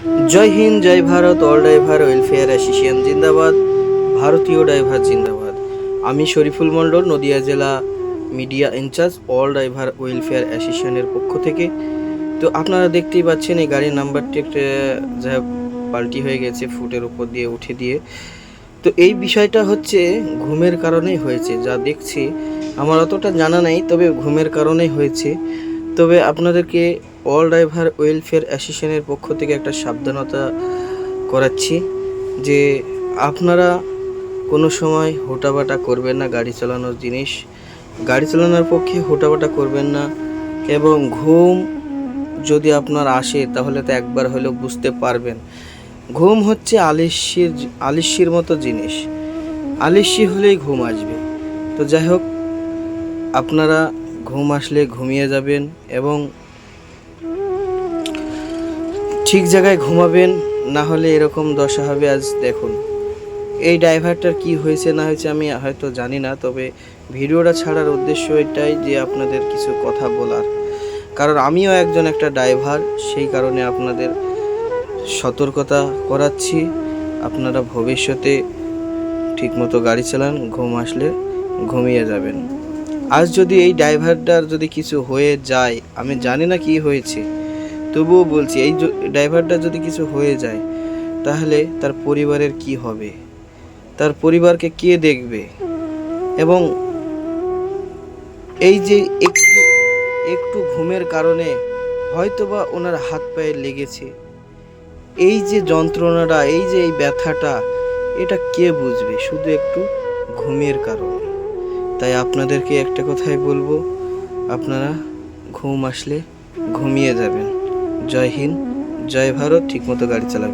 জয় হিন্দ, জয় Bharat, all driver welfare association জিন্দাবাদ, ভারতীয় ড্রাইভার জিন্দাবাদ। আমি শরীফুল মণ্ডল, নদিয়া জেলা media incharge, all driver welfare অ্যাসোসিয়েশনের পক্ষ থেকে। তো আপনারা দেখতেই পাচ্ছেন এই গাড়ির নাম্বারটি একটা যা পাল্টি হয়ে গেছে ফুটের উপর দিয়ে উঠে দিয়ে। তো এই বিষয়টা হচ্ছে ঘুমের কারণেই হয়েছে, যা দেখছি আমার অতটা জানা নেই, তবে ঘুমের কারণেই হয়েছে। তবে আপনাদেরকে অল ড্রাইভার ওয়েলফেয়ার অ্যাসোসিয়েশনের পক্ষ থেকে একটা সাবধানতা করাচ্ছি যে আপনারা কোনো সময় হুটাবাটা করবেন না। গাড়ি চালানোর জিনিস, গাড়ি চালানোর পক্ষে হুটাবাটা করবেন না। এবং ঘুম যদি আপনার আসে তাহলে তো একবার হলেও বুঝতে পারবেন ঘুম হচ্ছে আলিস্যির মতো জিনিস, আলিস্যি হলেই ঘুম আসবে। তো যাই হোক, আপনারা ঘুম আসলে ঘুমিয়ে যাবেন এবং ঠিক জায়গায় ঘুমাবেন, না হলে এরকম দশা হবে। আজ দেখুন এই ড্রাইভারটার কি হয়েছে না হয়েছে আমি হয়তো জানি না, তবে ভিডিওটা ছাড়ার উদ্দেশ্য এটাই যে আপনাদের কিছু কথা বলার, কারণ আমিও একটা ড্রাইভার, সেই কারণে আপনাদের সতর্কতা করাচ্ছি। আপনারা ভবিষ্যতে ঠিকমতো গাড়ি চালান, ঘুম আসলে ঘুমিয়ে যাবেন। আজ যদি এই ড্রাইভারটার যদি কিছু হয়ে যায়, আমি জানি না কি হয়েছে, তবুও বলছি এই ড্রাইভারটা যদি কিছু হয়ে যায় তাহলে তার পরিবারের কি হবে, তার পরিবারকে কে দেখবে? এবং এই যে একটু একটু ঘুমের কারণে হয়তোবা ওনার হাত পায়ে লেগেছে, এই যে যন্ত্রণাটা, এই যে এই ব্যথাটা, এটা কে বুঝবে? শুধু একটু ঘুমের কারণে। তাই আপনাদেরকে একটা কথাই বলবো, আপনারা ঘুম আসলে ঘুমিয়ে যাবেন। জয় হিন্দ, জয় ভারত, ঠিকমতো গাড়ি চালাবেন।